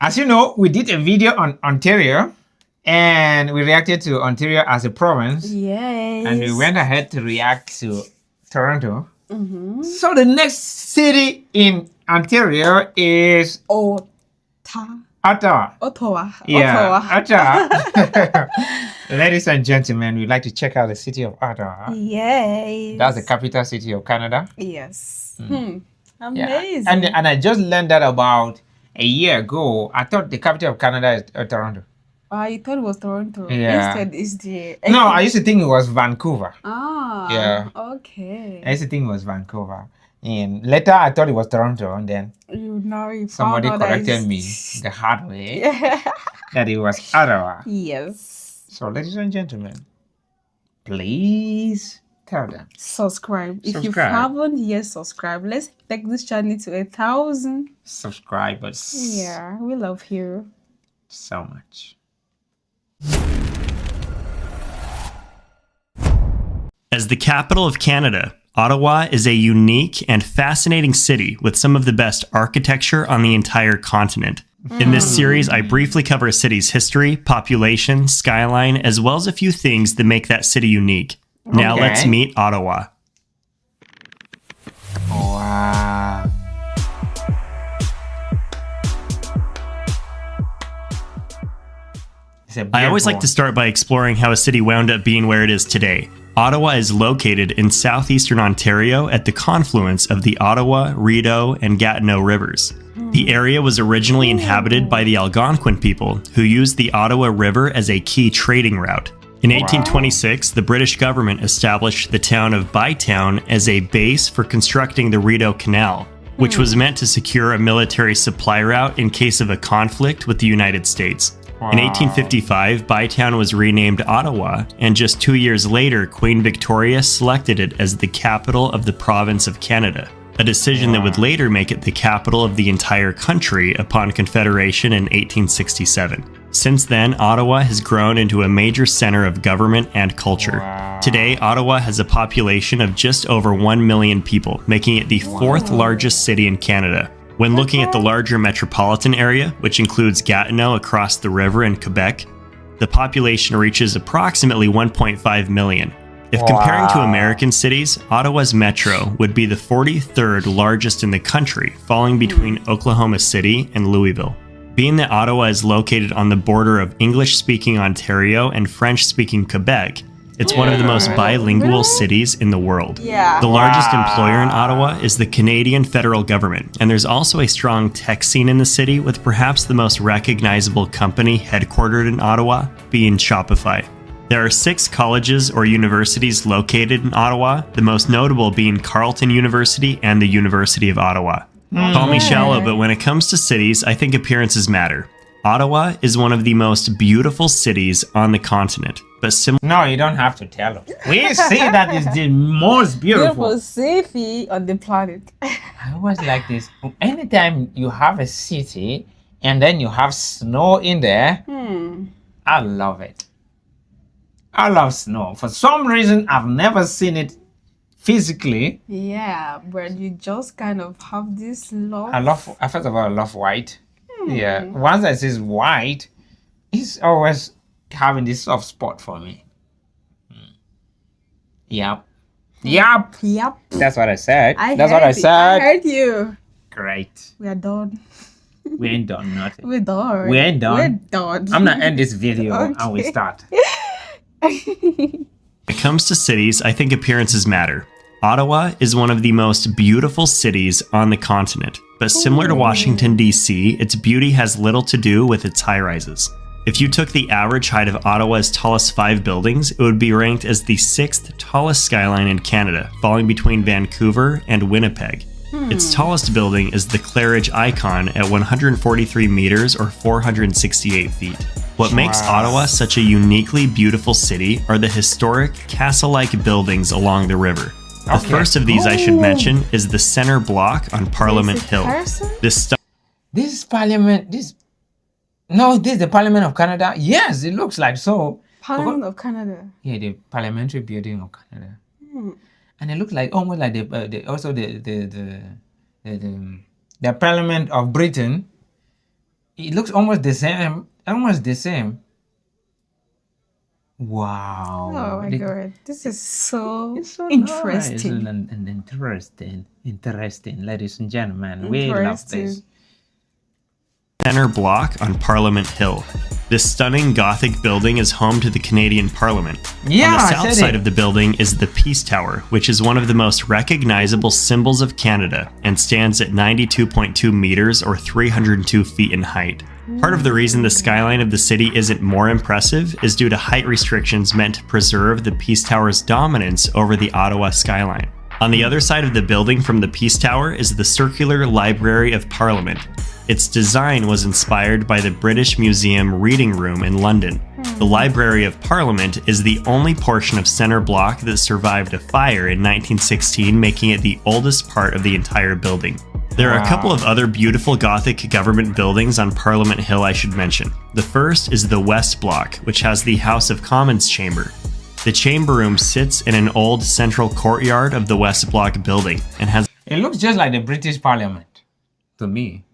As you know, we did a video on Ontario and we reacted to Ontario as a province. Yes. And we went ahead to react to Toronto. So the next city in Ontario is Ottawa. Yeah, Ottawa. Ladies and gentlemen, we'd like to check out the city of Ottawa. Yes. That's the capital city of Canada. Yes. Amazing. Yeah. And I just learned that about a year ago. I thought the capital of Canada is Toronto. You thought it was Toronto. Yeah. Instead, it's the... No, I used to think it was Vancouver. Yeah. Okay. I used to think it was Vancouver. And later, I thought it was Toronto. And then somebody corrected me the hard way that it was Ottawa. Yes. So, ladies and gentlemen, please tell them. Subscribe. If you haven't yet subscribed, let's take this channel to 1,000 subscribers. Yeah, we love you so much. As the capital of Canada, Ottawa is a unique and fascinating city with some of the best architecture on the entire continent. In this series, I briefly cover a city's history, population, skyline, as well as a few things that make that city unique. Now let's meet Ottawa. Wow. I always like to start by exploring how a city wound up being where it is today. Ottawa is located in southeastern Ontario at the confluence of the Ottawa, Rideau, and Gatineau rivers. The area was originally inhabited by the Algonquin people, who used the Ottawa River as a key trading route. In 1826, the British government established the town of Bytown as a base for constructing the Rideau Canal, which was meant to secure a military supply route in case of a conflict with the United States. In 1855, Bytown was renamed Ottawa, and just 2 years later, Queen Victoria selected it as the capital of the province of Canada, a decision that would later make it the capital of the entire country upon Confederation in 1867. Since then, Ottawa has grown into a major center of government and culture. Today, Ottawa has a population of just over 1 million people, making it the fourth largest city in Canada. When looking at the larger metropolitan area, which includes Gatineau across the river in Quebec, the population reaches approximately 1.5 million. If comparing to American cities, Ottawa's metro would be the 43rd largest in the country, falling between Oklahoma City and Louisville. Being that Ottawa is located on the border of English-speaking Ontario and French-speaking Quebec, it's one of the most bilingual cities in the world. The largest employer in Ottawa is the Canadian federal government, and there's also a strong tech scene in the city, with perhaps the most recognizable company headquartered in Ottawa being Shopify. There are 6 colleges or universities located in Ottawa, the most notable being Carleton University and the University of Ottawa. Call me shallow, but when it comes to cities, I think appearances matter. Ottawa is one of the most beautiful cities on the continent, but No, you don't have to tell us. We see that it's the most beautiful city on the planet. I always like this. Anytime you have a city and then you have snow in there, I love it. I love snow. For some reason, I've never seen it physically. Yeah, but you just kind of have this love. First of all, I love white. Yeah, once I see white, it's always having this soft spot for me. Yep. That's what I said. That's what I said. I heard you. Great. We are done. We ain't done nothing. We're done. We ain't done. We're done. I'm gonna end this video and we start. When it comes to cities, I think appearances matter. Ottawa is one of the most beautiful cities on the continent, but similar to Washington, D.C., its beauty has little to do with its high-rises. If you took the average height of Ottawa's tallest 5 buildings, it would be ranked as the 6th tallest skyline in Canada, falling between Vancouver and Winnipeg. Its tallest building is the Claridge Icon at 143 meters or 468 feet. What makes Ottawa such a uniquely beautiful city are the historic castle-like buildings along the river. The first of these I should mention is the center block on Parliament Hill. This is Parliament. This is the Parliament of Canada. Yes, it looks like so. Parliament of Canada. Yeah, the parliamentary building of Canada. And it looks like almost like the Parliament of Britain. It looks almost the same. Almost the same. Wow. Oh my god, this is so It's so nice interesting. and interesting. Interesting, ladies and gentlemen. We love this. Interesting. Center block on Parliament Hill. This stunning Gothic building is home to the Canadian Parliament. Yeah, On the I south said side it. of the building is the Peace Tower, which is one of the most recognizable symbols of Canada and stands at 92.2 meters or 302 feet in height. Part of the reason the skyline of the city isn't more impressive is due to height restrictions meant to preserve the Peace Tower's dominance over the Ottawa skyline. On the other side of the building from the Peace Tower is the Circular Library of Parliament. Its design was inspired by the British Museum Reading Room in London. The Library of Parliament is the only portion of Centre Block that survived a fire in 1916, making it the oldest part of the entire building. There are a couple of other beautiful Gothic government buildings on Parliament Hill I should mention. The first is the West Block, which has the House of Commons chamber. The chamber room sits in an old central courtyard of the West Block building and has... It looks just like the British Parliament to me.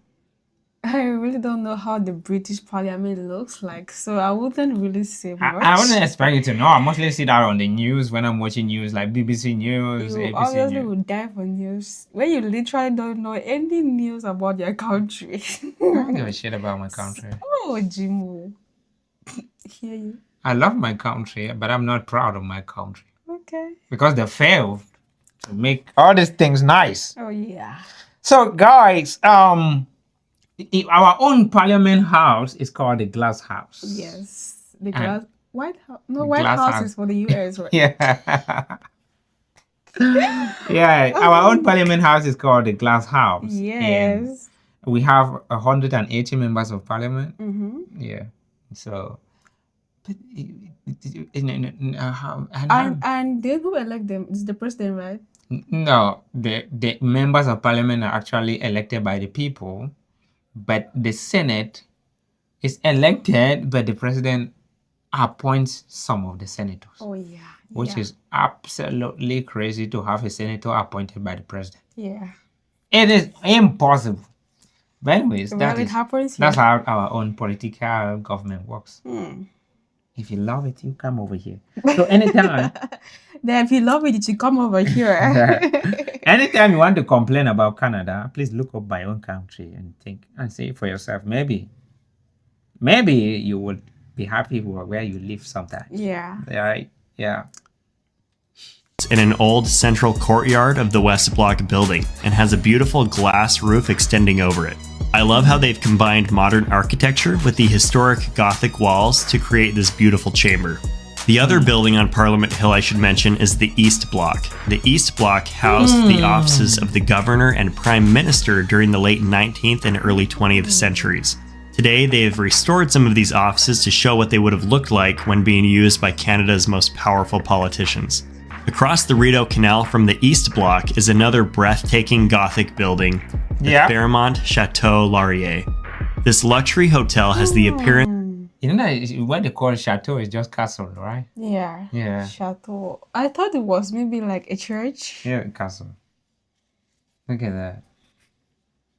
I really don't know how the British Parliament looks like, so I wouldn't really say much. I wouldn't expect you to know. I mostly see that on the news when I'm watching news like BBC News, You ABC obviously News. would die for news when you literally don't know any news about your country. I don't give a shit about my country. Oh, Jimo. Hear you. I love my country, but I'm not proud of my country Okay. because they failed to make all these things nice. Oh, yeah. So, guys, our own Parliament House is called the Glass House. Yes. The glass. White House. No, the White glass House house. is for the US, right? Yeah. Yeah, our own Parliament House is called the Glass House. And Yes. we have 180 members of Parliament. Mm-hmm. Yeah. So, but And they who elect them is the president, right? no, the members of Parliament are actually elected by the people, but the Senate is elected, but the president appoints some of the senators, Oh, yeah. which Yeah. is absolutely crazy to have a senator appointed by the president. Yeah. It is impossible. But anyways, Well, it happens here. that's how our own political government works. Hmm. If you love it, you come over here. So anytime, Then if you love it, you should come over here. anytime you want to complain about Canada, please look up my own country and think and see for yourself. Maybe you would be happy where you live sometime. Yeah. Right? Yeah. in an old central courtyard of the West Block building and has a beautiful glass roof extending over it. I love how they've combined modern architecture with the historic Gothic walls to create this beautiful chamber. The other building on Parliament Hill I should mention is the East Block. The East Block housed the offices of the Governor and Prime Minister during the late 19th and early 20th centuries. Today, they have restored some of these offices to show what they would have looked like when being used by Canada's most powerful politicians. Across the Rideau Canal from the East Block is another breathtaking Gothic building, the Fairmont Chateau Laurier. This luxury hotel has the appearance... You know that what they call chateau is just castle, right? Yeah. Yeah. Chateau. I thought it was maybe like a church. Yeah, castle. Look at that.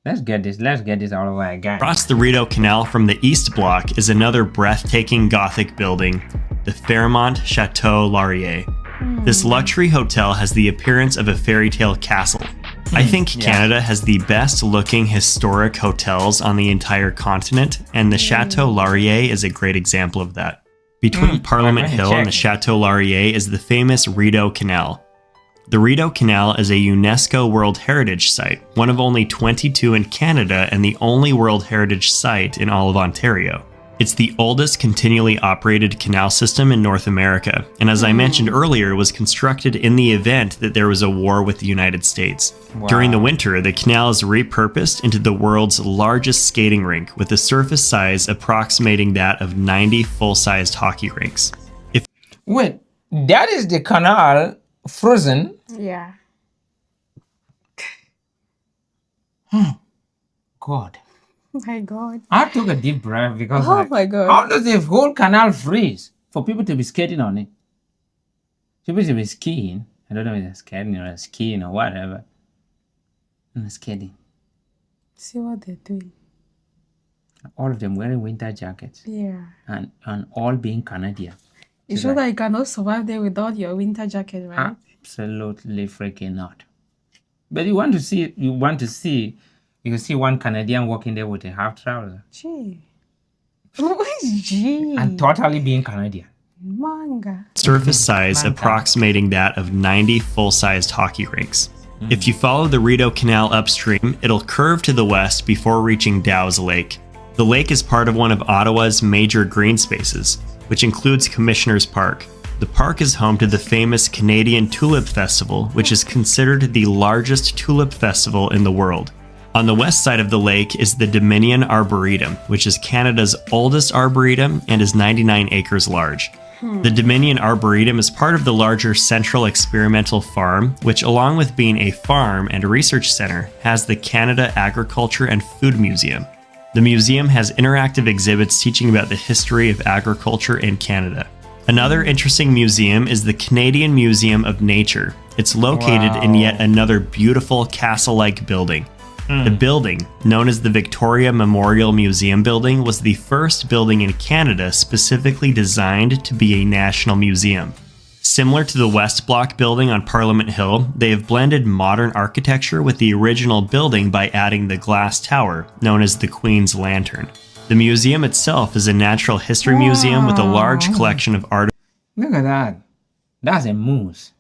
Let's get this all over again. Across the Rideau Canal from the East Block is another breathtaking Gothic building, the Fairmont Chateau Laurier. This luxury hotel has the appearance of a fairy tale castle. I think Canada has the best looking historic hotels on the entire continent, and the Chateau Laurier is a great example of that. Between Parliament Hill and the Chateau Laurier is the famous Rideau Canal. The Rideau Canal is a UNESCO World Heritage Site, one of only 22 in Canada and the only World Heritage Site in all of Ontario. It's the oldest continually operated canal system in North America, and as I mentioned earlier, was constructed in the event that there was a war with the United States. Wow. During the winter, the canal is repurposed into the world's largest skating rink, with a surface size approximating that of 90 full-sized hockey rinks. Wait, that is the canal frozen? Yeah. God. My God. I took a deep breath because My God. how does the whole canal freeze for people to be skating on it? People to be skiing. I don't know if they're skating or skiing or whatever. And skating. See what they're doing. All of them wearing winter jackets. Yeah. And all being Canadian. You sure that you cannot survive there without your winter jacket, right? Absolutely freaking not. But you can see one Canadian walking there with a half trouser. Gee. Gee. And totally being Canadian. Manga. Surface size approximating that of 90 full-sized hockey rinks. If you follow the Rideau Canal upstream, it'll curve to the west before reaching Dow's Lake. The lake is part of one of Ottawa's major green spaces, which includes Commissioner's Park. The park is home to the famous Canadian Tulip Festival, which is considered the largest tulip festival in the world. On the west side of the lake is the Dominion Arboretum, which is Canada's oldest arboretum and is 99 acres large. The Dominion Arboretum is part of the larger Central Experimental Farm, which, along with being a farm and research center, has the Canada Agriculture and Food Museum. The museum has interactive exhibits teaching about the history of agriculture in Canada. Another interesting museum is the Canadian Museum of Nature. It's located in yet another beautiful castle-like building. The building, known as the Victoria Memorial Museum Building, was the first building in Canada specifically designed to be a national museum. Similar to the West Block building on Parliament Hill, they have blended modern architecture with the original building by adding the glass tower, known as the Queen's Lantern. The museum itself is a natural history museum with a large collection of art. Look at that. That's a moose.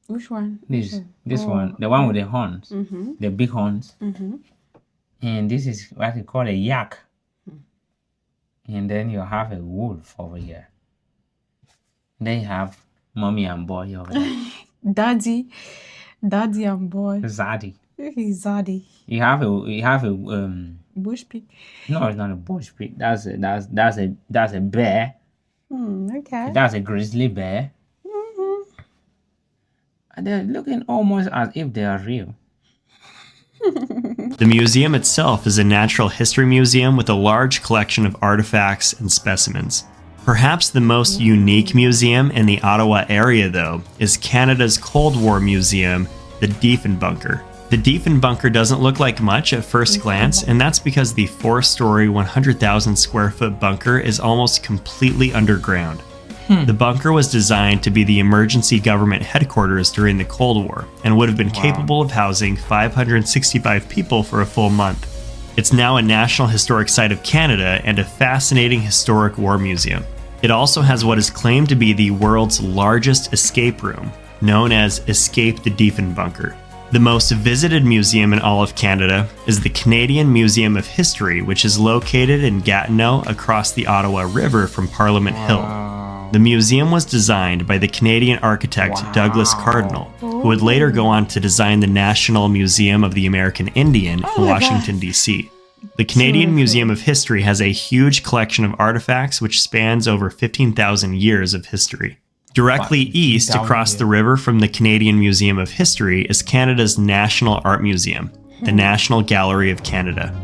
Which one? This one, the one with the horns, the big horns. And this is what they call a yak. And then you have a wolf over here. Then you have mommy and boy over there. Daddy and boy. Zaddy. Zaddy. You have a Bush pig. No, it's not a bush pig. That's a bear. Okay. That's a grizzly bear. And they're looking almost as if they are real. The museum itself is a natural history museum with a large collection of artifacts and specimens. Perhaps the most unique museum in the Ottawa area, though, is Canada's Cold War Museum, the Diefenbunker. The Diefenbunker doesn't look like much at first glance, and that's because the 4-story, 100,000 square foot bunker is almost completely underground. The bunker was designed to be the emergency government headquarters during the Cold War and would have been capable of housing 565 people for a full month. It's now a National Historic Site of Canada and a fascinating historic war museum. It also has what is claimed to be the world's largest escape room, known as Escape the Diefenbunker. The most visited museum in all of Canada is the Canadian Museum of History, which is located in Gatineau across the Ottawa River from Parliament Hill. The museum was designed by the Canadian architect Douglas Cardinal, who would later go on to design the National Museum of the American Indian in Washington, D.C. The Canadian Museum of History has a huge collection of artifacts which spans over 15,000 years of history. Directly east across the river from the Canadian Museum of History is Canada's National Art Museum, the National Gallery of Canada.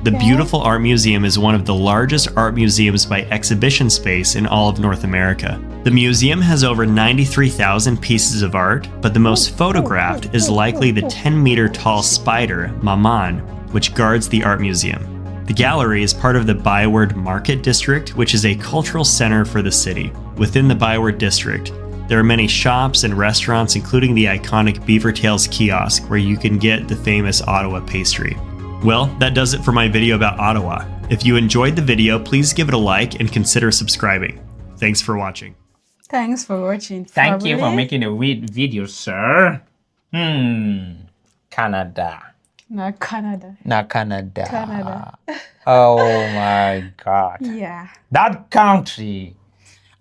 The beautiful art museum is one of the largest art museums by exhibition space in all of North America. The museum has over 93,000 pieces of art, but the most photographed is likely the 10-meter tall spider, Maman, which guards the art museum. The gallery is part of the Byward Market District, which is a cultural center for the city. Within the Byward District, there are many shops and restaurants, including the iconic Beaver Tails kiosk, where you can get the famous Ottawa pastry. Well, that does it for my video about Ottawa. If you enjoyed the video, please give it a like and consider subscribing. Thanks for watching. Thanks for watching. Thank you for making a video, sir. Canada. Not Canada. Not Canada. Canada. Oh my God. Yeah. That country.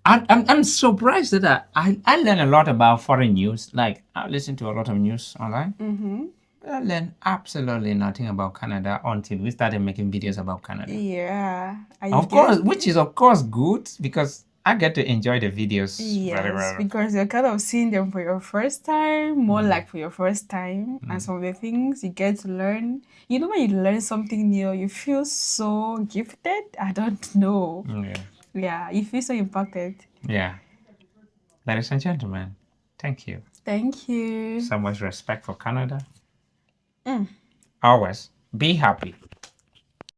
I'm surprised that I learn a lot about foreign news. Like, I listen to a lot of news online. I learned absolutely nothing about Canada until we started making videos about Canada. Yeah. Of course, which is of course good because I get to enjoy the videos very well. Yes, because you're kind of seeing them for your first time, more like for your first time. And some of the things you get to learn. You know, when you learn something new, you feel so gifted. I don't know. Yeah, you feel so impacted. Yeah. Ladies and gentlemen, thank you. Thank you. So much respect for Canada. Always be happy.